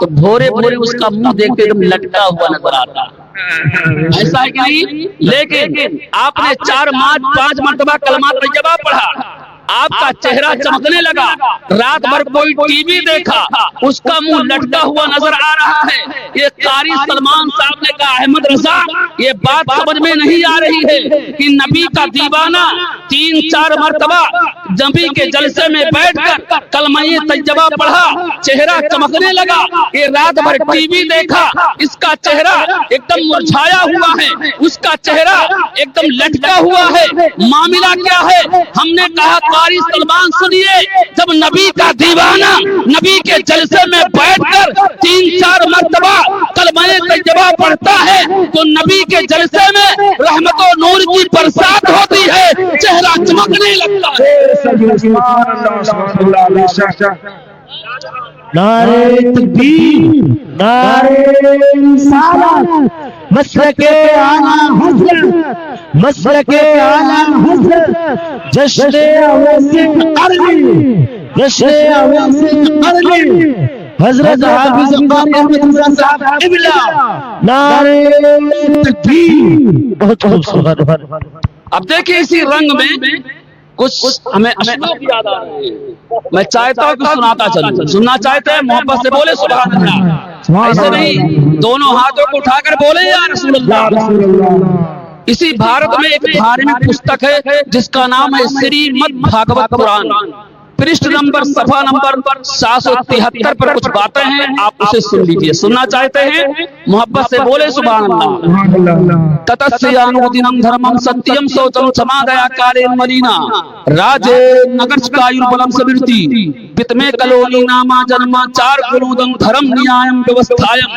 تو بھورے بھورے اس کا منہ دیکھتے ایک دم لٹکا ہوا نظر آتا. ایسا ہے کہ نہیں؟ لیکن آپ نے 4-5 مرتبہ کلمہ طیبہ پڑھا, آپ کا چہرہ چمکنے لگا, رات بھر کوئی ٹی وی دیکھا, اس کا منہ لٹکا ہوا نظر آ رہا ہے. یہ قاری سلمان صاحب نے کہا احمد رضا یہ بات سمجھ میں نہیں آ رہی ہے کہ نبی کا دیوانہ 3-4 مرتبہ نبی کے جلسے میں بیٹھ کر کلمہ طیبہ پڑھا, چہرہ چمکنے لگا, یہ رات بھر ٹی وی دیکھا, اس کا چہرہ ایک دم مرجھایا ہوا ہے, اس کا چہرہ ایک دم لٹکا ہوا ہے, معاملہ کیا ہے؟ ہم نے کہا قاری سلمان سنیے, جب نبی کا دیوانہ نبی کے جلسے میں بیٹھ کر 3-4 مرتبہ کلمہ طیبہ پڑھتا ہے تو نبی کے جلسے میں رحمت و نور کی برسات ہوتی ہے, چہرہ چمکنے لگتا ہے. نعرہ تکبیر, نعرہ رسالت, مسلک اعلی حضرت, مسلک اعلی حضرت, جشن اویس قرنی, جشن اویس قرنی, حضرت حافظ قاری احمد رضا صاحب قبلہ. نعرہ تکبیر. بہت خوبصورت. اب دیکھیں اسی رنگ میں کچھ ہمیں اشعار یاد آ رہے ہیں, میں چاہتا ہوں کہ سناتا چلوں. سننا چاہتے ہیں محبت سے بولے سبحان اللہ, ایسے نہیں دونوں ہاتھوں کو اٹھا کر بولے یا رسول اللہ. اسی بھارت میں ایک دھارمک پستک ہے جس کا نام ہے سریمد بھاگوت پران, پرشٹ نمبر صفحہ نمبر 773 پر کچھ باتیں ہیں, آپ اسے سن لیجئے. سننا چاہتے ہیں محبت سے بولے سبحان اللہ. تتسیانودینم دھرمم ستیم سوچم سمادیا کالے ملینا راجے نگرچکایور بلم سبرتی بتمے کلونی ناما جنما چار گلودم دھرم نیائم ویوستھائم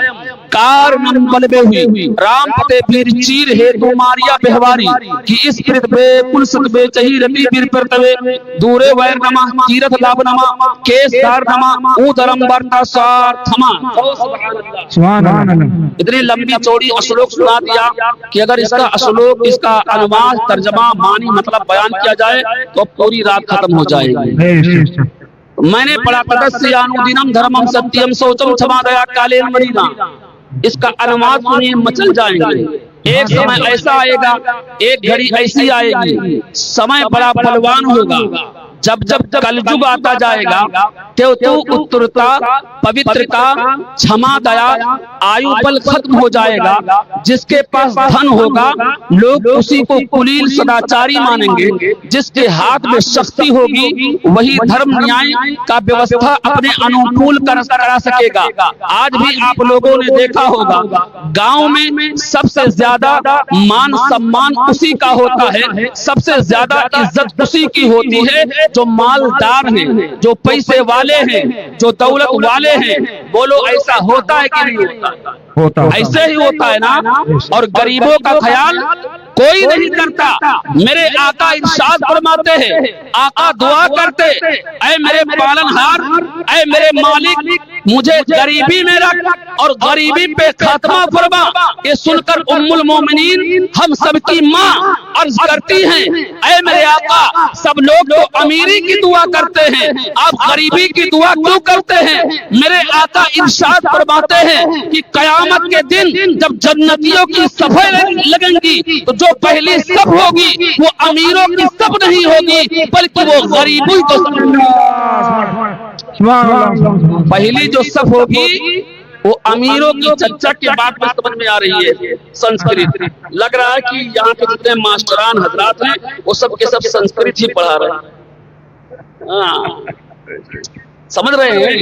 کارنم بلبے ہوئی رام پتے پیر چیر ہے تماریا بہواری کی اس پرت بے پلست بے چہی ربی بیر پرتوے دورے ویر نما کیرت لاب نما کیس دار نما او درم برتا سار تھما. سبحان اللہ. اتنی لمبی چوڑی اشلوک سنا دیا کہ اگر اس کا اشلوک, اس کا عنوان, ترجمہ, معنی, مطلب بیان کیا جائے تو پوری رات ختم ہو جائے گی. میں نے پڑھا تتسیانودینم دھرمم ستیم سوچم سمادیا کالے ملینا, اس کا عنوان سنیے مچل جائیں گے. ایک سمے ایسا آئے گا, ایک گھڑی ایسی آئے گی, سمے بڑا بلوان ہوگا. جب جب کلجگ آتا جائے گا تو اترتا پوترتا چھما دیا آیو بل ختم ہو جائے گا. جس کے پاس دھن ہوگا لوگ اسی کو کلیل سداچاری مانیں گے, جس کے ہاتھ میں شکتی ہوگی وہی دھرم نیائے کا ویوستھا اپنے انوکول کرا سکے گا. آج بھی آپ لوگوں نے دیکھا ہوگا گاؤں میں سب سے زیادہ مان سمان اسی کا ہوتا ہے, سب سے زیادہ عزت اسی کی ہوتی ہے جو مالدار ہیں, جو پیسے والے ہیں, جو دولت والے ہیں. بولو ایسا ہوتا ہے کہ نہیں ہوتا؟ ایسے ہی ہوتا ہے نا. اور غریبوں کا خیال کوئی نہیں کرتا. میرے آقا ارشاد فرماتے ہیں, آقا دعا کرتے, اے میرے پالنہار, اے میرے مالک, مجھے غریبی میں رکھ اور غریبی پہ خاتمہ فرما. یہ سن کر ام المومنین ہم سب کی ماں عرض کرتی ہیں, اے میرے آقا سب لوگ تو امیری کی دعا کرتے ہیں, آپ غریبی کی دعا کیوں کرتے ہیں؟ میرے آقا ارشاد فرماتے ہیں کہ قیامت کے دن جب جنتیوں کی صفیں لگیں گی تو جو پہلی صف ہوگی وہ امیروں کی صف نہیں ہوگی بلکہ وہ غریبوں کی پہلی جو صف ہوگی وہ امیروں کی. چچا کی بات میں سمجھ میں آ رہی ہے سنسکرت. لگ رہا ہے کہ یہاں کے جتنے ماسٹران حضرات ہیں وہ سب کے سب سنسکرت ہی پڑھا رہے ہیں. سمجھ رہے ہیں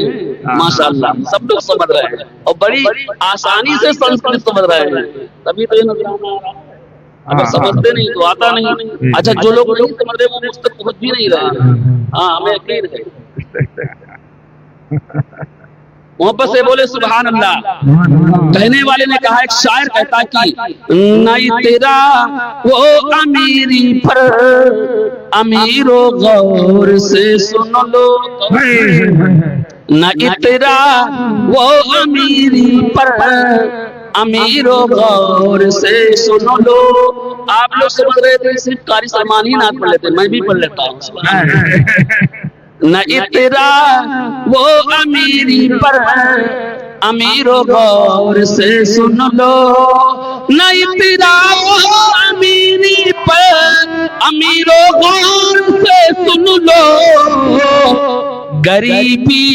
ماشاءاللہ, سب لوگ سمجھ رہے ہیں اور بڑی آسانی سے سنسکرت سمجھ رہے ہیں. تبھی تو یہ نظر آ رہا ہے. اگر سمجھتے نہیں تو آتا نہیں. اچھا جو لوگ نہیں سمجھ رہے وہ مجھ تک پہنچ بھی نہیں رہے. ہاں ہمیں یقین ہے. محبت سے بولے سبحان اللہ. کہنے والے نے کہا, ایک شاعر کہتا کہ نہیں تیرا وہ امیری پر امیرو غور سے سن لو, نہ تیرا وہ امیری پر امیرو غور سے سن لو. آپ لوگ سمجھ رہے تھے صرف قاری سلمان ہی نعت پڑھ لیتے, میں بھی پڑھ لیتا ہوں. نہ اترا وہ امیری پر अमीरो गौर से सुन लो, नहीं तेरा अमीरी पर अमीरो गौर से सुन लो, गरीबी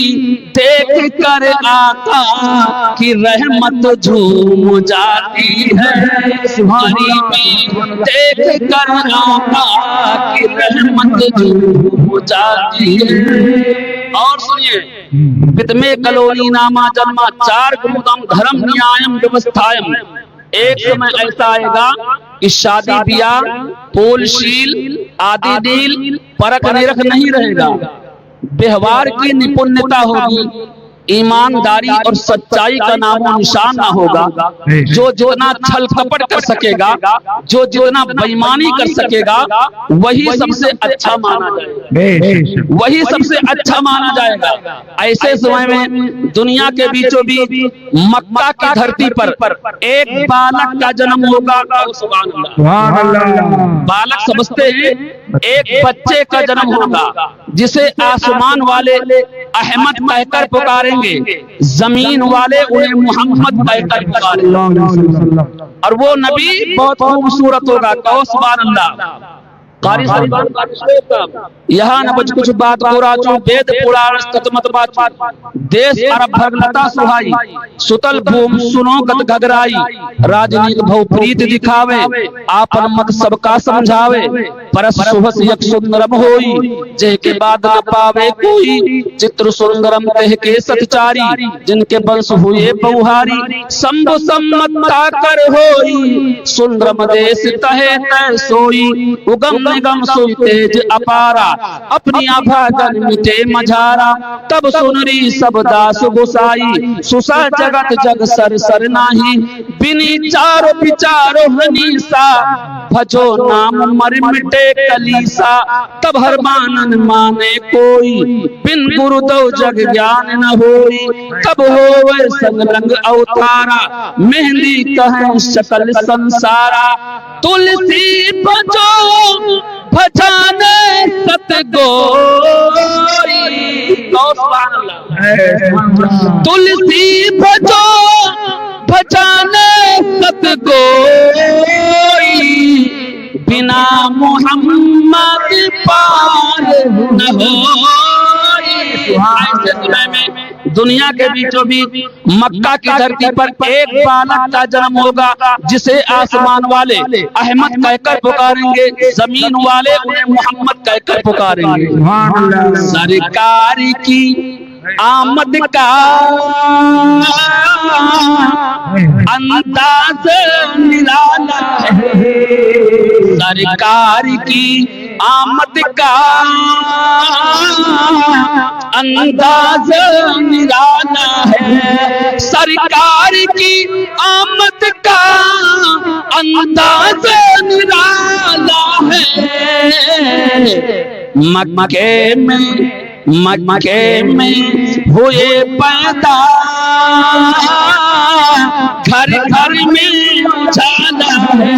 देख कर आका की रहमत झूम जाती है, गरीबी देख कर आका की रहमत झूम जाती है। और सुनिए, पितमे कलोनी नामा जन्मा चार गुरुदम धर्म न्यायम व्यवस्थायम। एक समय ऐसा आएगा कि शादी ब्याह पोलशील आदि नील परख निरख नहीं रहेगा, व्यवहार की निपुणता होगी, ईमानदारी और सच्चाई का नामो निशान ना होगा। जो जितना छल कपट कर सकेगा, जो जितना बेईमानी कर सकेगा, वही सबसे अच्छा माना जाएगा, वही सबसे अच्छा माना जाएगा। ऐसे समय में दुनिया के बीचों बीच मक्का की धरती पर एक बालक का जन्म होगा। सुभान अल्लाह। बालक समझते हैं एक बच्चे का जन्म होगा, जिसे आसमान वाले अहमद कहकर पुकारेंगे, जमीन वाले उन्हें मोहम्मद कहकर पुकारेंगे, और वो नबी बहुत खूबसूरत होगा। कहो सुभान अल्लाह। यहाँ न बच कुछ बात को राजो, वेद पुराण तत्मत बात, देश अरब भगलता सुहाई, सुतल भूम सुनो गत घगराई, राजनीत भव प्रीत दिखावे, आपन मत सबका समझावे, परस सुहस यक सुंदरम होई, जेह के बाद न पावे कोई, चित्र सुंदरम कह के सतचारी, जिनके वंश हुए बहुहारी, शंभु सम्मता कर होई, सुंदरम देश तहे तय सोई, उगम निगम सोई तेज अपारा, अपनी अभागन मिटे मझारा, तब सुनरी सब दास गोसाई, सुसा जगत जग सर सर नाही, बिनी चारो विचारो हनीसा, भजो नाम मर मिटे कलीसा, तब हर मानन माने कोई, बिन गुरु दो जग ज्ञान न होई, तब होवे संग रंग अवतारा, मेहंदी कहें सकल संसारा, तुलसी भजो भजाने सतगोरी, तुलसी भजो भजाने सतगोरी, बिना मोहम्मद पार न होई। ऐसे समय में दुनिया के बीचों बीच मक्का की धरती पर एक बालक का जन्म होगा, जिसे आसमान वाले अहमद कहकर पुकारेंगे, जमीन वाले उन्हें मोहम्मद कहकर पुकारेंगे। सरकार की आमद का अंदाज निराला है, सरकार की आमद का अंदाज निराला है, सरकार की आमद का अंदाज निराला है। मक्के में हुए पैदा, घर घर में उजाला है,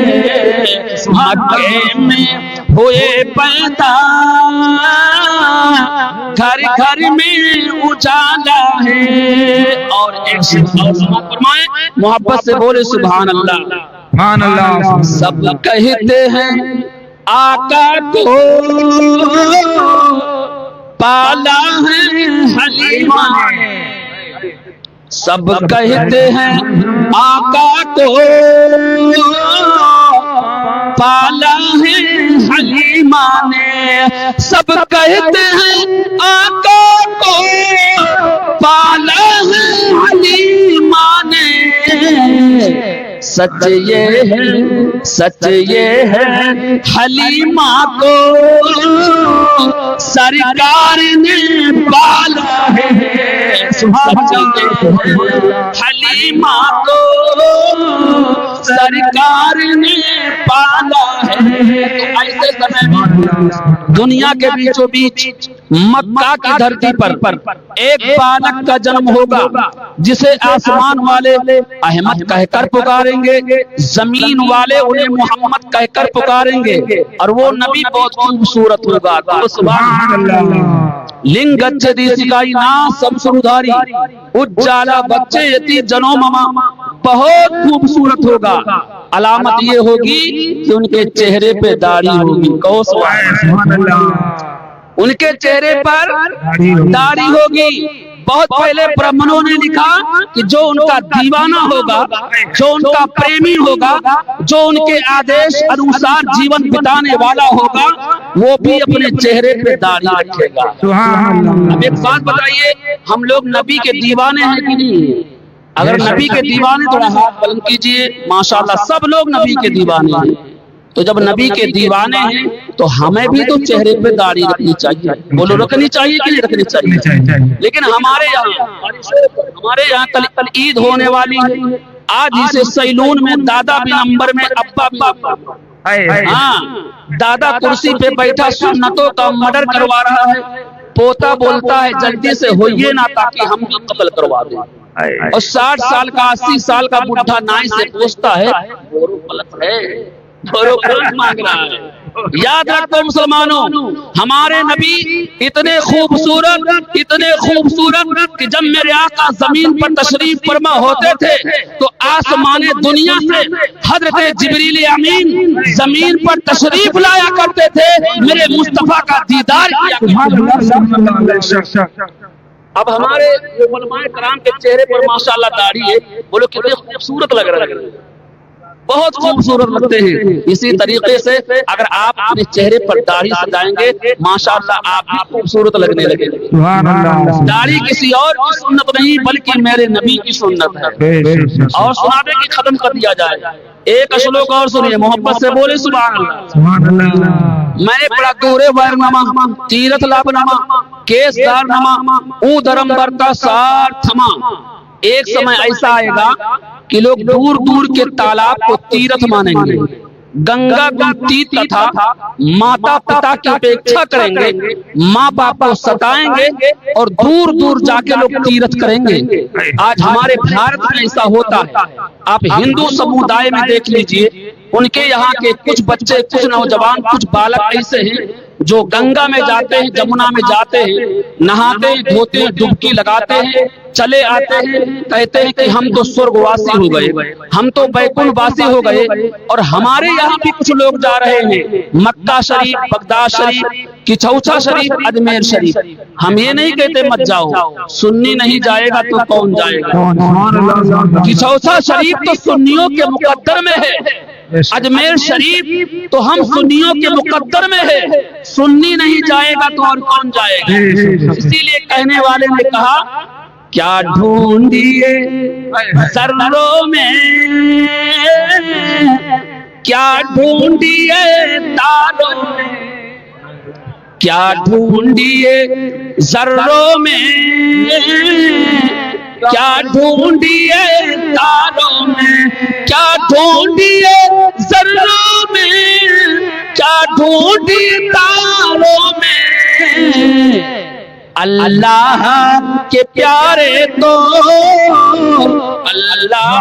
मक्के में हुए पैदा, घर घर में उजाला है। और एक फरमाए, मोहब्बत से बोले सुभान अल्लाह। सुभान अल्लाह। सब कहते हैं आका को पाला है हलीमा, सब कहते हैं आका को पाला है हलीमा ने, सब कहते हैं आका को पाला है हलीमा ने। सच ये है हलीमा को सरकार ने पाला है, हलीमा को सरकार ने पाला रहे हैं तो ऐसे समय में दुनिया के बीचों बीच मक्का की धरती पर एक बालक का जन्म होगा जिसे आसमान वाले अहमद कहकर पुकारेंगे, जमीन वाले उन्हें मोहम्मद कहकर पुकारेंगे, और वो नबी बहुत खूबसूरत होगा। तो सुभान अल्लाह। लिंग गच्छति सिकाइना संसुधारी उज्जाला बच्चे यति जनो ममा, बहुत खूबसूरत होगा। अलामत ये होगी कि उनके चेहरे पे दाढ़ी होगी। कहो सुभान अल्लाह। उनके चेहरे पर दाढ़ी होगी। बहुत पहले ब्राह्मणों ने लिखा कि जो उनका दीवाना होगा, जो उनका प्रेमी होगा, जो उनके आदेश अनुसार जीवन बिताने वाला होगा, वो भी अपने चेहरे पे दाढ़ी रखेगा। अब एक बात बताइए, हम लोग नबी के दीवाने हैं कि नहीं? अगर नबी के दीवाने थोड़ा हाथ बुलंद कीजिए। माशाल्लाह, सब लोग नबी के दीवाने हैं। तो जब नबी के दीवाने हैं तो हमें भी तो चेहरे पे दाढ़ी रखनी चाहिए। बोलो, रखनी चाहिए कि नहीं रखनी चाहिए? लेकिन हमारे यहाँ कल ईद होने वाली है। आज इसे सैलून में दादा बिन नंबर में अब्बा, हाँ, दादा कुर्सी पे बैठा सुन्नतों का मर्डर करवा रहा है। पोता बोलता है जल्दी से होइए ना ताकि हम भी कत्ल करवा दें। और 60 साल का 80 साल का बुढ़ा नाई से पूछता है गलत है, मांग रहा है। याद रखो मुसलमानों, हमारे नबी इतने खूबसूरत कि जब मेरे आका जमीन पर तशरीफ फरमा होते थे तो आसमाने दुनिया से हजरत जिब्रील अमीन जमीन पर तशरीफ लाया करते थे, मेरे मुस्तफा का दीदार किया। अब हमारे उलमाए कराम के चेहरे पर माशाल्लाह दाढ़ी है। बोलो कितने खूबसूरत लग रहा है, बहुत खूबसूरत लगते हैं। इसी तरीके से अगर आप अपने चेहरे पर दाढ़ी सजाएंगे, माशाल्लाह आप भी खूबसूरत लगने लगेंगे। दाढ़ी किसी और की सुन्नत नहीं बल्कि मेरे नबी की सुन्नत है। और सुनाने की खत्म कर दिया जाए। एक श्लोक और सुनिए, मोहब्बत से बोले सुभान अल्लाह। मैंने पढ़ा दूरे वैर नमा, तीरथ लाभ नमा, केसदार नमा, ऊधरम बरता सार थमा। एक समय ऐसा आएगा कि लोग दूर दूर के तालाब को तीर्थ मानेंगे, गंगा गुमती तथा माता पिता की उपेक्षा करेंगे, माँ बाप को सताएंगे और दूर दूर जाके लोग तीर्थ करेंगे। आज हमारे भारत में ऐसा होता है। आप हिंदू समुदाय में देख लीजिए, उनके यहाँ के कुछ बच्चे, कुछ नौजवान, कुछ बालक ऐसे हैं जो गंगा में जाते हैं, जमुना में जाते हैं, नहाते हैं, धोते हैं, डुबकी लगाते हैं, चले आते हैं, कहते हैं कि हम तो स्वर्गवासी हो गए, हम तो बैकुंठवासी हो गए। और हमारे यहाँ भी कुछ लोग जा रहे हैं मक्का शरीफ, बगदाद शरीफ, किचौसा शरीफ, अजमेर शरीफ। हम ये नहीं कहते मत जाओ, सुन्नी नहीं जाएगा तो कौन जाएगा? किचौसा शरीफ तो सुन्नियों के मुकद्दर में है, अजमेर शरीफ तो हम सुन्नियों के मुकद्दर में है। सुन्नी नहीं जाएगा तो और कौन जाएगा? इसीलिए कहने वाले ने कहा, क्या ढूंढिए सर्रों में, क्या ढूंढिए तारों में, क्या ढूंढिए जर्रों में, क्या ढूंढिए तारों में, क्या ढूंढिए जर्रों में, क्या ढूंढिए तारों में। अल्लाह के प्यारे तो, अल्लाह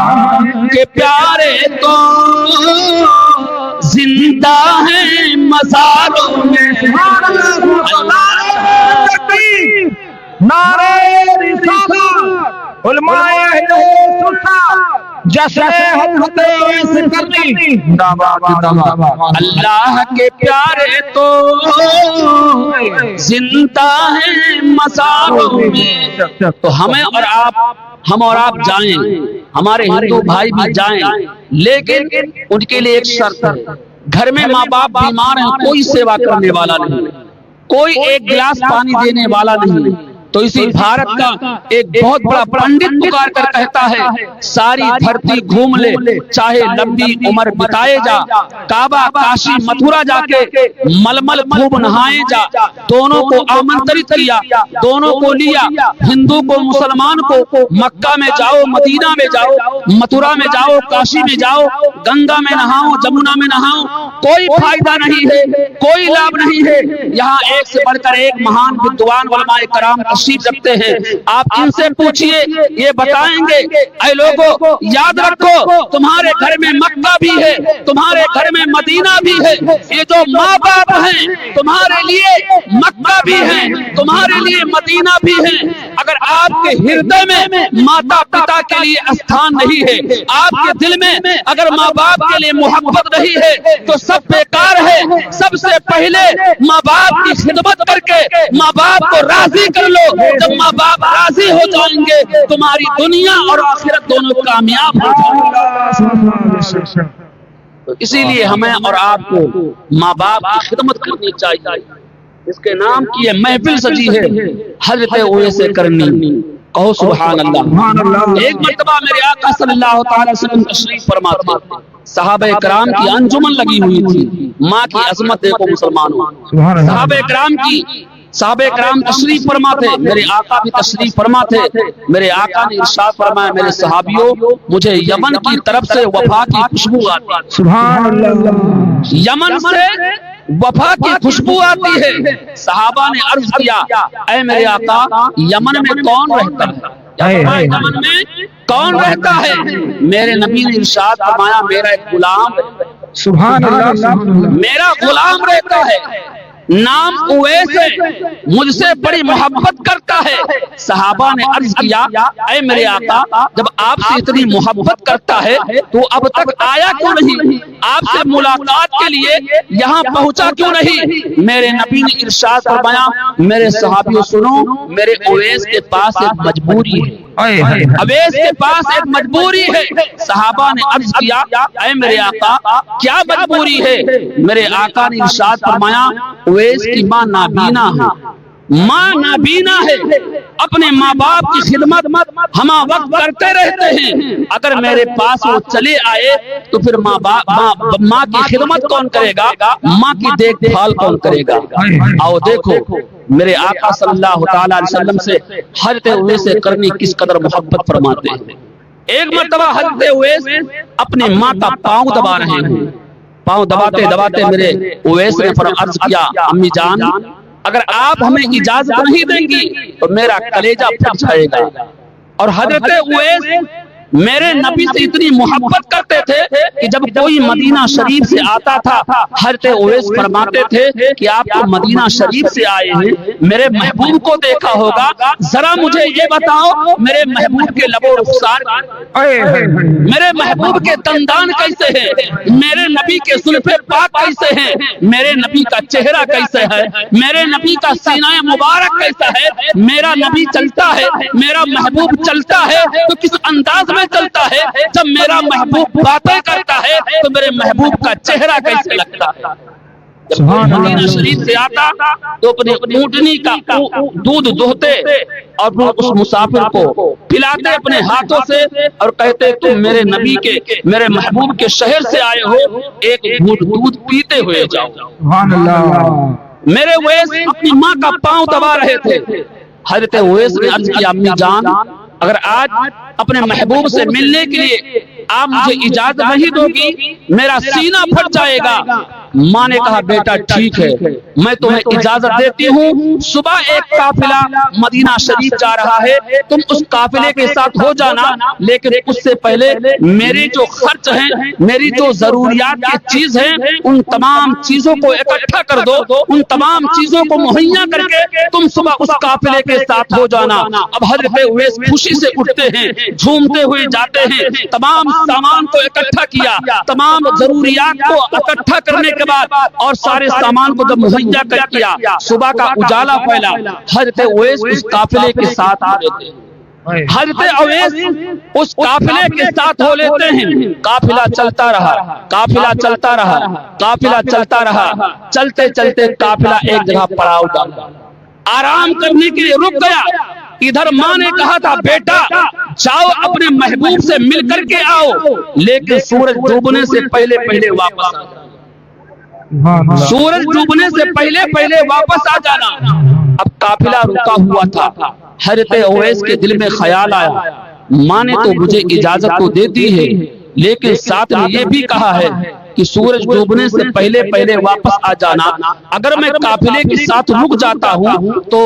के प्यारे तो जिंदा है मज़ारों में। नारे रिसालत उलमाए अहले सुन्नत जश्न हक़ करनी अल्लाह के प्यारे तो जिंदा है मज़ारों में। तो हम और आप जाएं, हमारे हिंदू भाई भी जाएं, लेकिन उनके लिए एक शर्त है। घर में माँ बाप बीमार हैं, कोई सेवा करने वाला नहीं, कोई एक गिलास पानी देने वाला नहीं, تو اسی بھارت کا ایک بہت بڑا پنڈت پکار کر کہتا ہے ساری دھرتی گھوم لے چاہے لمبی عمر بتائے جا، کعبہ کاشی متھرا جا کے ململ خوب نہائے جا، دونوں کو آمنترت کیا، دونوں کو لیا، ہندو کو مسلمان کو، مکہ میں جاؤ، مدینہ میں جاؤ، متھرا میں جاؤ، کاشی میں جاؤ، گنگا میں نہاؤ، جمنا میں نہاؤ، کوئی فائدہ نہیں ہے، کوئی لابھ نہیں ہے۔ یہاں ایک سے بڑھ کر ایک مہان ودوان علماء کرام تشریف رکھتے ہیں، آپ ان سے پوچھئے یہ بتائیں گے اے لوگوں یاد رکھو تمہارے گھر میں مکہ بھی ہے، تمہارے گھر میں مدینہ بھی ہے، یہ جو ماں باپ ہیں تمہارے لیے مکہ بھی ہے، تمہارے لیے مدینہ بھی ہے۔ اگر آپ کے ہردے میں ماتا پتا کے لیے استھان نہیں ہے، آپ کے دل میں اگر ماں باپ کے لیے محبت نہیں ہے تو سب بیکار ہے۔ سب سے پہلے ماں باپ کی خدمت کر کے ماں باپ کو راضی کر لو، جب ماں باپ راضی ہو جائیں گے تمہاری دنیا اور آخرت دونوں کامیاب ہو جائیں گے۔ تو اسی لیے ہمیں اور آپ کو ماں باپ کی خدمت کرنی چاہیے۔ اس کے نام کی یہ محفل سجی ہے حضرت اویس کرنی، کہو سبحان اللہ۔ ایک مرتبہ میرے آقا صلی اللہ تعالی وسلم تشریف فرما تھے، صحابہ کرام کی انجمن لگی ہوئی تھی۔ ماں کی عظمت دیکھو مسلمانوں، صحابہ کرام تشریف فرما تھے، میرے آقا بھی تشریف فرما تھے۔ میرے آقا نے ارشاد فرمایا میرے صحابیوں مجھے یمن کی طرف سے وفا کی خوشبو آتی ہے، سبحان اللہ، یمن سے وفا کی خوشبو آتی ہے۔ صحابہ نے عرض کیا اے میرے آقا یمن میں کون رہتا ہے؟ یمن میں کون رہتا ہے؟ میرے نبی نے ارشاد فرمایا میرا ایک غلام، سبحان اللہ، میرا غلام رہتا ہے، نام اویس ہے، مجھ سے بڑی محبت کرتا ہے۔ صحابہ نے عرض کیا اے میرے آقا جب آپ سے اتنی محبت کرتا ہے تو اب تک آیا کیوں نہیں؟ آپ سے ملاقات کے لیے یہاں پہنچا کیوں نہیں؟ میرے نبی نے ارشاد فرمایا میرے صحابیوں سنو، میرے اویس کے پاس ایک مجبوری ہے، اویس کے پاس ایک مجبوری ہے۔ صحابہ نے عرض کیا اے میرے آقا کیا مجبوری ہے؟ میرے آقا نے ارشاد فرمایا اویس کی ماں نابینا ہے، ماں نابینا ہے، اپنے ماں باپ کی خدمت ہما وقت کرتے رہتے ہیں، اگر میرے پاس وہ چلے آئے تو پھر ماں کی خدمت کون کرے گا، ماں کی دیکھ بھال کون کرے گا؟ آؤ دیکھو میرے آقا صلی اللہ تعالی علیہ وسلم سے حضرت اویس کرنی کس قدر محبت فرماتے ہیں۔ ایک مرتبہ حضرت اویس اپنے ماں کا پاؤں دبا رہے ہیں، پاؤں دباتے دباتے میرے اویس نے عرض کیا امی جان اگر آپ ہمیں اجازت نہیں دیں گی تو میرا کلیجہ پھٹ جائے گا۔ اور حضرت اویس میرے نبی سے اتنی محبت کرتے تھے کہ جب کوئی مدینہ شریف سے آتا تھا حضرت اویس فرماتے تھے کہ آپ کو مدینہ شریف سے آئے ہیں، میرے محبوب کو دیکھا ہوگا، ذرا مجھے یہ بتاؤ میرے محبوب کے لب و رخسار، میرے محبوب کے دندان کیسے ہیں، میرے نبی کے زلف پاک کیسے ہیں، میرے نبی کا چہرہ کیسے ہے، میرے نبی کا سینہ مبارک کیسا ہے، میرا نبی چلتا ہے، میرا محبوب چلتا ہے تو کس انداز میں چلتا ہے، جب میرا محبوب باتیں کرتا ہے تو میرے محبوب کا چہرہ کیسے لگتا ہے۔ جب مدینہ شریف سے آتا تو اپنے اونٹنی کا دودھ دہتے اور اس مسافر کو پلاتے اپنے ہاتھوں سے اور کہتے تم میرے نبی کے میرے محبوب کے شہر سے آئے ہو، ایک گھونٹ دودھ پیتے ہوئے جاؤ۔ سبحان اللہ۔ میرے اویس اپنی ماں کا پاؤں دبا رہے تھے، حضرت اویس نے عرض کیا امی جان اگر آج اپنے محبوب سے ملنے کے لیے آپ مجھے اجازت نہیں دو گی میرا سینہ پھٹ جائے گا۔ ماں نے کہا بیٹا ٹھیک ہے میں تمہیں اجازت دیتی ہوں، صبح ایک قافلہ مدینہ شریف جا رہا ہے، تم اس قافلے کے ساتھ ہو جانا، لیکن اس سے پہلے میرے جو خرچ ہیں، میری جو ضروریات کی چیز ہیں، ان تمام چیزوں کو اکٹھا کر دو، ان تمام چیزوں کو مہیا کر کے تم صبح اس قافلے کے ساتھ ہو جانا۔ اب حضرت اویس خوشی سے اٹھتے ہیں، جھومتے ہوئے جاتے ہیں، تمام سامان کو اکٹھا کیا، تمام ضروریات کو اکٹھا کرنے کے بعد اور سارے سامان کو جب مہیا کر کیا، صبح کا اجالا پھیلا، حضرت اویس اس قافلے کے ساتھ آ لیتے ہیں، حضرت اویس اس قافلے کے ساتھ ہو لیتے ہیں۔ قافلہ چلتا رہا، قافلہ چلتا رہا، قافلہ چلتا رہا، چلتے چلتے قافلہ ایک جگہ پڑاؤ ڈالا۔ आराम करने के लिए रुक गया। इधर माँ ने कहा था बेटा जाओ अपने महबूब से मिल करके आओ, लेकिन सूरज डूबने से पहले पहले वापस आ जाना, सूरज डूबने से पहले पहले वापस आ जाना। अब काफिला रुका हुआ था। हजरत उवैस के दिल में ख्याल आया, माँ ने तो मुझे इजाजत तो दे दी है, लेकिन साथ में ये भी कहा है कि सूरज डूबने से पहले पहले वापस आ जाना। अगर मैं काफिले के साथ रुक जाता हूँ तो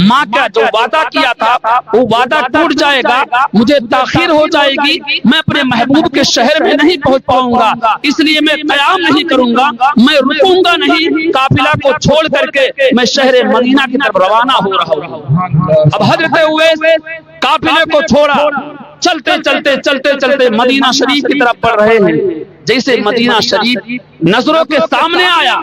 माँ का जो वादा किया था वो वादा टूट जाएगा, मुझे ताखीर हो जाएगी, मैं अपने महबूब के शहर में नहीं पहुँच पाऊंगा, इसलिए मैं क़याम नहीं करूंगा, मैं रुकूंगा नहीं। काफिला को छोड़ करके मैं शहर मदीना की तरफ रवाना हो रहा हूँ। अब हजरत उवैस काफिले को छोड़ा, चलते चलते चलते चलते मदीना शरीफ की तरफ बढ़ रहे हैं। जैसे मदीना शरीफ नजरों के सामने आया,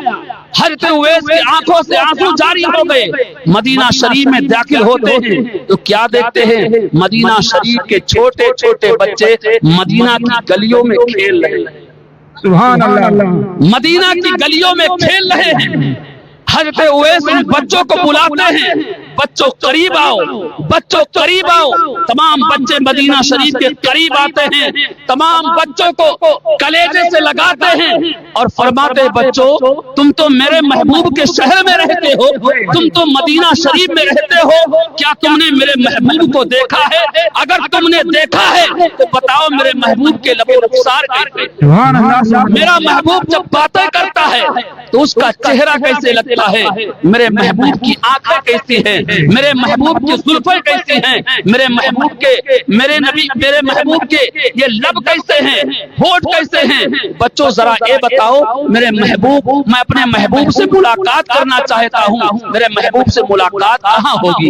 हजरत उवैस की आंखों से आंसू जारी हो गए। मदीना शरीफ में दाखिल होते हैं तो क्या देखते हैं, मदीना शरीफ के छोटे छोटे बच्चे मदीना की गलियों में खेल रहे हैं। सुभान अल्लाह। मदीना की गलियों में खेल रहे हैं। हजरत उवैस उन बच्चों को बुलाते हैं, बच्चों करीब आओ, बच्चों करीब आओ। तमाम बच्चे मदीना शरीफ के करीब आते हैं, तमाम बच्चों को कलेजे से लगाते हैं और फरमाते हैं बच्चों तुम तो मेरे महबूब के शहर में रहते हो, तुम तो मदीना शरीफ में रहते हो, क्या तुमने मेरे महबूब को देखा है? अगर तुमने देखा है तो बताओ मेरे महबूब के लबो रुखसार कैसे, मेरा महबूब जब बातें करता है तो उसका चेहरा कैसे लगता है, मेरे महबूब की आंखें कैसी हैं, मेरे महबूब की जुल्फें कैसी हैं, मेरे महबूब के मेरे महबूब के ये लब कैसे हैं, होठ कैसे हैं। बच्चों जरा ये बताओ मेरे महबूब, मैं अपने महबूब से मुलाकात करना चाहता हूँ, मेरे महबूब से मुलाकात कहाँ होगी?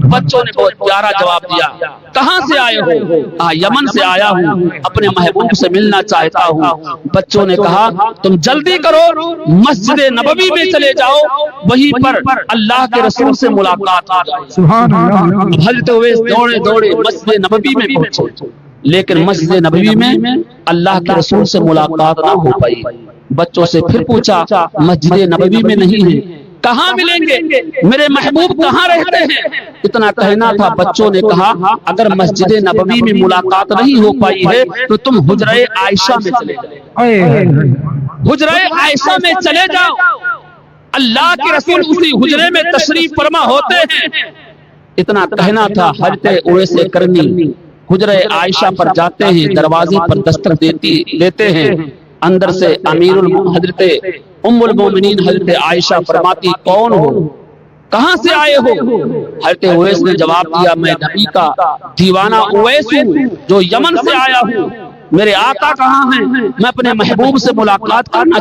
बच्चों ने बहुत प्यारा जवाब दिया, कहाँ से आए हो? यमन से आया हूँ, अपने महबूब से मिलना चाहता हूँ। बच्चों ने कहा तुम जल्दी करो, मस्जिद नबवी में चले जाओ, वहीं पर अल्लाह के रसूल से मुलाकात हो जाए। सुभान अल्लाह। हजरत उवैस दौड़े दौड़े मस्जिद नबवी में पहुंचे, लेकिन मस्जिद नबवी में अल्लाह के रसूल से मुलाकात ना हो पाई। बच्चों से फिर पूछा, मस्जिद नबवी में नहीं है, कहाँ मिलेंगे? मेरे महबूब कहाँ रहते हैं? इतना कहना था। बच्चों ने कहा अगर मस्जिद नबवी में मुलाकात नहीं हो पाई है तो तुम हुजरे आयशा में चले जाओ, हुजरे आयशा में चले जाओ। अल्लाह के रसूल उसी हुजरे में तशरीफ फरमा होते हैं। इतना कहना था। हजरत उवैस करनी हुजरे आयशा पर जाते हैं, दरवाजे पर दस्तक देते हैं। अंदर से अमीरुल हजरत उम्मुल मोमिनीन हजरत आयशा फरमाती कौन हो, कहाँ से आए हो? हजरत उवैस ने जवाब दिया मैं नबी का दीवाना उवैस हूँ जो यमन से आया हूँ, मेरे आका कहाँ हैं? मैं अपने महबूब से मुलाकात करना